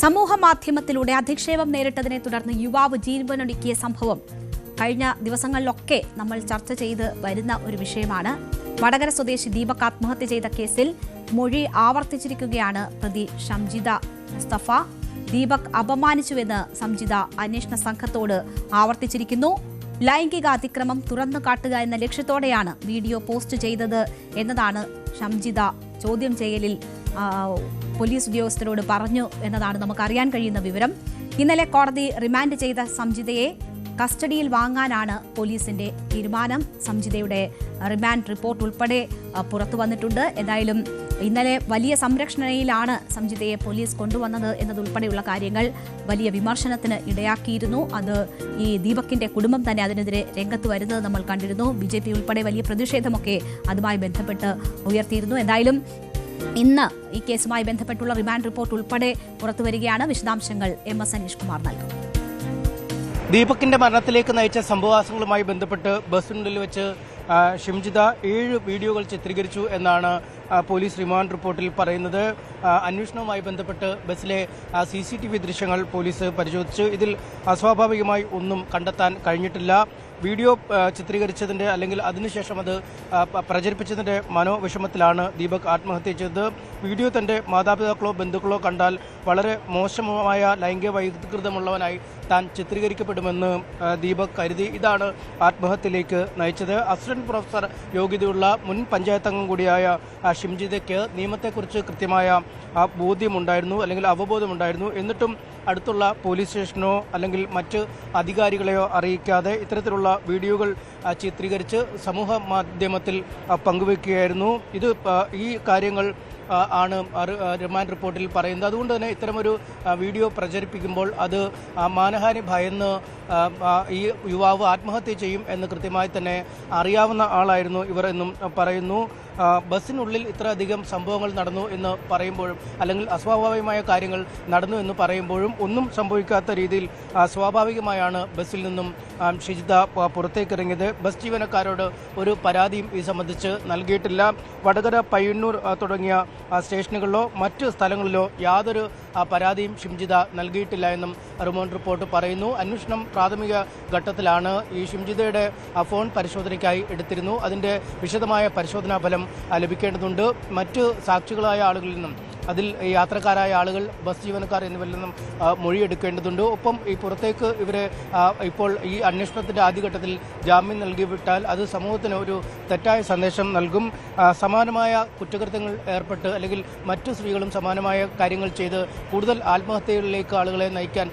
സമൂഹ മാധ്യമത്തിലൂടെ അധിക്ഷേപം നേരിട്ടതിനെ തുടർന്ന് യുവാവ് ജീവനൊടുക്കിയ സംഭവം കഴിഞ്ഞ ദിവസങ്ങളിലൊക്കെ നമ്മൾ ചർച്ച ചെയ്ത് വരുന്ന ഒരു വിഷയമാണ്. വടകര സ്വദേശി ദീപക് ആത്മഹത്യ ചെയ്ത കേസിൽ മൊഴി ആവർത്തിച്ചിരിക്കുകയാണ് പ്രതി ഷംജിദ മുസ്തഫ. ദീപക് അപമാനിച്ചുവെന്ന് സംജിത അന്വേഷണ സംഘത്തോട് ആവർത്തിച്ചിരിക്കുന്നു. ലൈംഗിക അതിക്രമം തുറന്നു കാട്ടുക എന്ന ലക്ഷ്യത്തോടെയാണ് വീഡിയോ പോസ്റ്റ് ചെയ്തത് എന്നതാണ് ഷംജിത ചോദ്യം ചെയ്യലിൽ പോലീസ് ഉദ്യോഗസ്ഥരോട് പറഞ്ഞു എന്നതാണ് നമുക്കറിയാൻ കഴിയുന്ന വിവരം. ഇന്നലെ കോടതി റിമാൻഡ് ചെയ്ത സംജിതയെ കസ്റ്റഡിയിൽ വാങ്ങാനാണ് പോലീസിന്റെ തീരുമാനം. സംജിതയുടെ റിമാൻഡ് റിപ്പോർട്ട് ഉൾപ്പെടെ പുറത്തു വന്നിട്ടുണ്ട്. എന്തായാലും ഇന്നലെ വലിയ സംരക്ഷണയിലാണ് സംജിതയെ പോലീസ് കൊണ്ടുവന്നത് എന്നതുൾപ്പെടെയുള്ള കാര്യങ്ങൾ വലിയ വിമർശനത്തിന് ഇടയാക്കിയിരുന്നു. അത് ഈ ദീപകിന്റെ കുടുംബം തന്നെ അതിനെതിരെ രംഗത്ത് വരുന്നത് നമ്മൾ കണ്ടിരുന്നു. BJP ഉൾപ്പെടെ വലിയ പ്രതിഷേധമൊക്കെ അതുമായി ബന്ധപ്പെട്ട് ഉയർത്തിയിരുന്നു. എന്തായാലും ഇന്ന് ഈ കേസുമായി ബന്ധപ്പെട്ടുള്ള റിമാൻഡ് റിപ്പോർട്ട് ഉൾപ്പെടെ പുറത്തുവരികയാണ്. വിശദാംശങ്ങൾ MS അനീഷ് കുമാർ നൽകും. ദീപകിന്റെ മരണത്തിലേക്ക് നയിച്ച സംഭവവാസങ്ങളുമായി ബന്ധപ്പെട്ട് ബസ്സിനുള്ളിൽ വെച്ച് ഷംജിദ 7 വീഡിയോകൾ ചിത്രീകരിച്ചു എന്നാണ് പോലീസ് റിമാൻഡ് റിപ്പോർട്ടിൽ പറയുന്നത്. അന്വേഷണവുമായി ബന്ധപ്പെട്ട് ബസ്സിലെ CCTV ദൃശ്യങ്ങൾ പോലീസ് പരിശോധിച്ചു. ഇതിൽ അസ്വാഭാവികമായി ഒന്നും കണ്ടെത്താൻ കഴിഞ്ഞിട്ടില്ല. വീഡിയോ ചിത്രീകരിച്ചതിന്റെ അല്ലെങ്കിൽ അതിനുശേഷം അത് പ്രചരിപ്പിച്ചതിന്റെ മനോവിഷമത്തിലാണ് ദീപക് ആത്മഹത്യ ചെയ്തത്. വീഡിയോ തന്റെ മാതാപിതാക്കളോ ബന്ധുക്കളോ കണ്ടാൽ വളരെ മോശമായ ലൈംഗിക വൈകൃതമുള്ളവനായി താൻ ചിത്രീകരിക്കപ്പെടുമെന്ന് ദീപക് കരുതി. ഇതാണ് ആത്മഹത്യയിലേക്ക് നയിച്ചത്. അസിസ്റ്റന്റ് പ്രൊഫസർ യോഗ്യതയുള്ള മുൻ പഞ്ചായത്ത് അംഗം കൂടിയായ ഷംജിദയ്ക്ക് നിയമത്തെക്കുറിച്ച് കൃത്യമായ ബോധ്യമുണ്ടായിരുന്നു അല്ലെങ്കിൽ അവബോധമുണ്ടായിരുന്നു. എന്നിട്ടും അടുത്തുള്ള പോലീസ് സ്റ്റേഷനോ അല്ലെങ്കിൽ മറ്റ് അധികാരികളെയോ അറിയിക്കാതെ ഇത്തരത്തിലുള്ള വീഡിയോകൾ ചിത്രീകരിച്ച് സമൂഹ മാധ്യമത്തിൽ പങ്കുവയ്ക്കുകയായിരുന്നു. ഈ കാര്യങ്ങൾ ആണ് റിമാൻഡ് റിപ്പോർട്ടിൽ പറയുന്നത്. അതുകൊണ്ട് തന്നെ ഇത്തരമൊരു വീഡിയോ പ്രചരിപ്പിക്കുമ്പോൾ അത് മാനഹാനി ഭയന്ന് ഈ യുവാവ് ആത്മഹത്യ ചെയ്യും എന്ന് കൃത്യമായി തന്നെ അറിയാവുന്ന ആളായിരുന്നു ഇവർ എന്നും പറയുന്നു. ബസ്സിനുള്ളിൽ ഇത്രയധികം സംഭവങ്ങൾ നടന്നു എന്ന് പറയുമ്പോഴും അല്ലെങ്കിൽ അസ്വാഭാവികമായ കാര്യങ്ങൾ നടന്നു എന്ന് പറയുമ്പോഴും ഒന്നും സംഭവിക്കാത്ത രീതിയിൽ സ്വാഭാവികമായാണ് ബസ്സിൽ നിന്നും ഷംജിദ പുറത്തേക്കിറങ്ങിയത്. ബസ് ജീവനക്കാരോട് ഒരു പരാതിയും ഈ സംബന്ധിച്ച് നൽകിയിട്ടില്ല. വടകര, പയ്യന്നൂർ തുടങ്ങിയ സ്റ്റേഷനുകളിലോ മറ്റ് സ്ഥലങ്ങളിലോ യാതൊരു പരാതിയും ഷംജിദ നൽകിയിട്ടില്ല എന്നും റിമാൻഡ് റിപ്പോർട്ട് പറയുന്നു. അന്വേഷണം പ്രാഥമിക ഘട്ടത്തിലാണ്. ഈ ഷംജിദയുടെ ഫോൺ പരിശോധനയ്ക്കായി എടുത്തിരുന്നു. അതിന്റെ വിശദമായ പരിശോധനാ ഫലം ലഭിക്കേണ്ടതുണ്ട്. മറ്റ് സാക്ഷികളായ ആളുകളിൽ നിന്നും അതിൽ യാത്രക്കാരായ ആളുകൾ, ബസ് ജീവനക്കാർ എന്നിവരിൽ നിന്നും മൊഴിയെടുക്കേണ്ടതുണ്ട്. ഒപ്പം ഈ പുറത്തേക്ക് ഇവരെ ഇപ്പോൾ ഈ അന്വേഷണത്തിന്റെ ആദ്യഘട്ടത്തിൽ ജാമ്യം നൽകി വിട്ടാൽ അത് സമൂഹത്തിന് ഒരു തെറ്റായ സന്ദേശം നൽകും. സമാനമായ കുറ്റകൃത്യങ്ങൾ ഏർപ്പെട്ട് അല്ലെങ്കിൽ മറ്റു സ്ത്രീകളും സമാനമായ കാര്യങ്ങൾ ചെയ്ത് കൂടുതൽ ആത്മഹത്യകളിലേക്ക് ആളുകളെ നയിക്കാൻ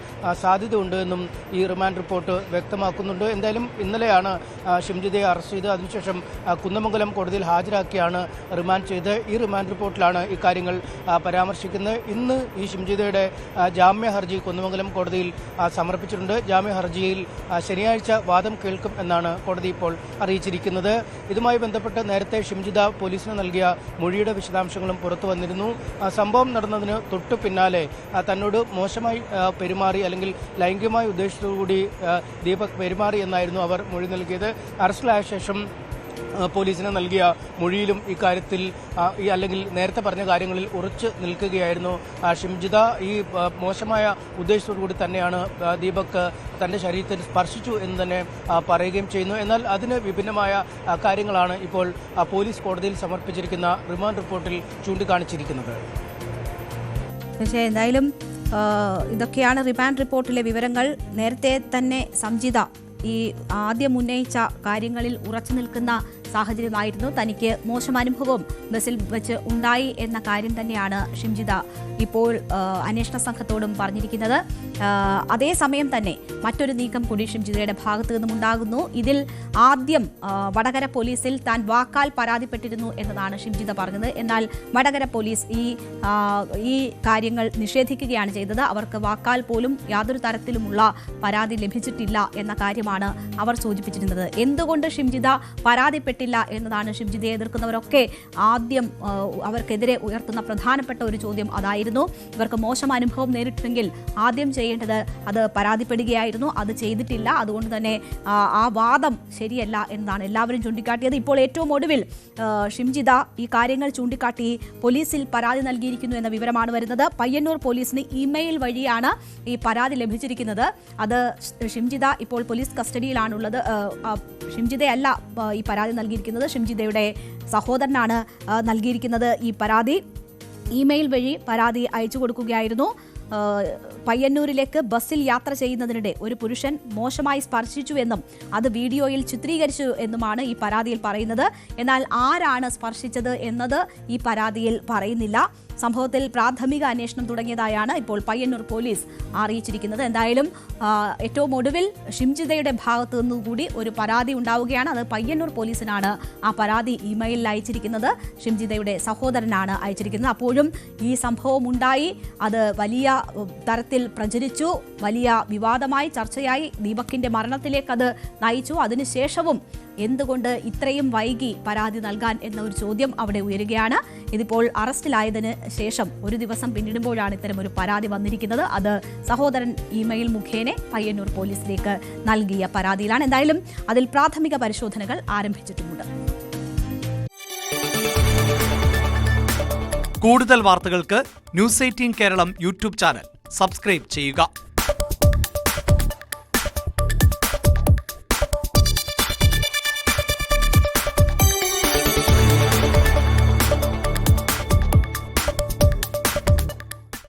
സാധ്യതയുണ്ട് എന്നും ഈ റിമാൻഡ് റിപ്പോർട്ട് വ്യക്തമാക്കുന്നുണ്ട്. എന്തായാലും ഇന്നലെയാണ് ഷംജിദയെ അറസ്റ്റ് ചെയ്ത് അതിനുശേഷം കുന്നമംഗലം കോടതിയിൽ ഹാജരാക്കിയാണ് റിമാൻഡ് ചെയ്ത്. ഈ റിമാൻഡ് റിപ്പോർട്ടിലാണ് ഇക്കാര്യങ്ങൾ പരാമർശിക്കുന്നത്. ഇന്ന് ഈ ഷംജിദയുടെ ജാമ്യ ഹർജി കുന്നമംഗലം കോടതിയിൽ സമർപ്പിച്ചിട്ടുണ്ട്. ജാമ്യ ഹർജിയിൽ ശനിയാഴ്ച വാദം കേൾക്കും എന്നാണ് കോടതി ഇപ്പോൾ അറിയിച്ചിരിക്കുന്നത്. ഇതുമായി ബന്ധപ്പെട്ട് നേരത്തെ ഷംജിദ പോലീസിന് നൽകിയ മൊഴിയുടെ വിശദാംശങ്ങളും പുറത്തു വന്നിരുന്നു. സംഭവം നടന്നതിന് തൊട്ടു പിന്നാലെ തന്നോട് മോശമായി പെരുമാറി അല്ലെങ്കിൽ ലൈംഗികമായ ഉദ്ദേശത്തോടുകൂടി ദീപക് പെരുമാറി എന്നായിരുന്നു അവർ മൊഴി നൽകിയത്. അറസ്റ്റിലായ ശേഷം പോലീസിന് നൽകിയ മൊഴിയിലും ഇക്കാര്യത്തിൽ അല്ലെങ്കിൽ നേരത്തെ പറഞ്ഞ കാര്യങ്ങളിൽ ഉറച്ചു നിൽക്കുകയായിരുന്നു ഷംജിദ. ഈ മോശമായ ഉദ്ദേശത്തോടുകൂടി തന്നെയാണ് ദീപക് തന്റെ ശരീരത്തിൽ സ്പർശിച്ചു എന്ന് തന്നെ പറയുകയും ചെയ്യുന്നു. എന്നാൽ അതിന് വിഭിന്നമായ കാര്യങ്ങളാണ് ഇപ്പോൾ പോലീസ് കോടതിയിൽ സമർപ്പിച്ചിരിക്കുന്ന റിമാൻഡ് റിപ്പോർട്ടിൽ ചൂണ്ടിക്കാണിച്ചിരിക്കുന്നത്. എന്തായാലും ഇതൊക്കെയാണ് റിമാൻഡ് റിപ്പോർട്ടിലെ വിവരങ്ങൾ. നേരത്തെ തന്നെ സംജിത ഈ ആദ്യം ഉന്നയിച്ച കാര്യങ്ങളിൽ ഉറച്ചു നിൽക്കുന്ന സാഹചര്യമായിരുന്നു. തനിക്ക് മോശം അനുഭവം ബസ്സിൽ വെച്ച് ഉണ്ടായി എന്ന കാര്യം തന്നെയാണ് ഷംജിദ ഇപ്പോൾ അന്വേഷണ സംഘത്തോടും പറഞ്ഞിരിക്കുന്നത്. അതേസമയം തന്നെ മറ്റൊരു നീക്കം കൂടി ഷംജിദയുടെ ഭാഗത്തു നിന്നും ഉണ്ടാകുന്നു. ഇതിൽ ആദ്യം വടകര പോലീസിൽ താൻ വാക്കാൽ പരാതിപ്പെട്ടിരുന്നു എന്നതാണ് ഷംജിദ പറഞ്ഞത്. എന്നാൽ വടകര പോലീസ് ഈ കാര്യങ്ങൾ നിഷേധിക്കുകയാണ് ചെയ്തത്. അവർക്ക് വാക്കാൽ പോലും യാതൊരു തരത്തിലുമുള്ള പരാതി ലഭിച്ചിട്ടില്ല എന്ന കാര്യമാണ് അവർ സൂചിപ്പിച്ചിരുന്നത്. എന്തുകൊണ്ട് ഷംജിദ പരാതിപ്പെട്ടു ചെയ്തിട്ടില്ല എന്നതാണ് ഷിംജിതയെ എതിർക്കുന്നവരൊക്കെ ആദ്യം അവർക്കെതിരെ ഉയർത്തുന്ന പ്രധാനപ്പെട്ട ഒരു ചോദ്യം അതായിരുന്നു. ഇവർക്ക് മോശം അനുഭവം നേരിട്ടെങ്കിൽ ആദ്യം ചെയ്യേണ്ടത് അത് പരാതിപ്പെടുകയായിരുന്നു. അത് ചെയ്തിട്ടില്ല. അതുകൊണ്ട് തന്നെ ആ വാദം ശരിയല്ല എന്നതാണ് എല്ലാവരും ചൂണ്ടിക്കാട്ടിയത്. ഇപ്പോൾ ഏറ്റവും ഒടുവിൽ ഷിംജിത ഈ കാര്യങ്ങൾ ചൂണ്ടിക്കാട്ടി പോലീസിൽ പരാതി നൽകിയിരിക്കുന്നു എന്ന വിവരമാണ് വരുന്നത്. പയ്യന്നൂർ പോലീസിന് ഇമെയിൽ വഴിയാണ് ഈ പരാതി ലഭിച്ചിരിക്കുന്നത്. അത് ഷിംജിത ഇപ്പോൾ പോലീസ് കസ്റ്റഡിയിലാണുള്ളത്. ഷിംജിതയല്ല ഈ പരാതി നൽകിയിരിക്കുന്നത്, ഷിംജിതയുടെ സഹോദരനാണ് നൽകിയിരിക്കുന്നത് ഈ പരാതി. ഇമെയിൽ വഴി പരാതി അയച്ചു കൊടുക്കുകയായിരുന്നു. പയ്യന്നൂരിലേക്ക് ബസ്സിൽ യാത്ര ചെയ്യുന്നതിനിടെ ഒരു പുരുഷൻ മോശമായി സ്പർശിച്ചുവെന്നും അത് വീഡിയോയിൽ ചിത്രീകരിച്ചു എന്നുമാണ് ഈ പരാതിയിൽ പറയുന്നത്. എന്നാൽ ആരാണ് സ്പർശിച്ചത് എന്നത് ഈ പരാതിയിൽ പറയുന്നില്ല. സംഭവത്തിൽ പ്രാഥമിക അന്വേഷണം തുടങ്ങിയതായാണ് ഇപ്പോൾ പയ്യന്നൂർ പോലീസ് അറിയിച്ചിരിക്കുന്നത്. എന്തായാലും ഏറ്റവും ഒടുവിൽ ഷിംജിതയുടെ ഭാഗത്തു നിന്നുകൂടി ഒരു പരാതി ഉണ്ടാവുകയാണ്. അത് പയ്യന്നൂർ പോലീസിനാണ് ആ പരാതി ഇമെയിലിൽ അയച്ചിരിക്കുന്നത്. ഷിംജിതയുടെ സഹോദരനാണ് അയച്ചിരിക്കുന്നത്. അപ്പോഴും ഈ സംഭവം ഉണ്ടായി, അത് വലിയ തരത്തിൽ പ്രചരിച്ചു, വലിയ വിവാദമായി ചർച്ചയായി, ദീപകിന്റെ മരണത്തിലേക്ക് അത് നയിച്ചു. അതിനുശേഷവും എന്തുകൊണ്ട് ഇത്രയും വൈകി പരാതി നൽകാൻ എന്ന ഒരു ചോദ്യം അവിടെ ഉയരുകയാണ്. ഇതിപ്പോൾ അറസ്റ്റിലായതിന് ശേഷം ഒരു ദിവസം പിന്നിടുമ്പോഴാണ് ഇത്തരം ഒരു പരാതി വന്നിരിക്കുന്നത്. അത് സഹോദരൻ ഇമെയിൽ മുഖേന പയ്യന്നൂർ പോലീസിലേക്ക് നൽകിയ പരാതിയിലാണ്. എന്തായാലും അതിൽ പ്രാഥമിക പരിശോധനകൾ ആരംഭിച്ചിട്ടുമുണ്ട്. കൂടുതൽ വാർത്തകൾക്ക് news 18 Keralam YouTube channel subscribe ചെയ്യുക.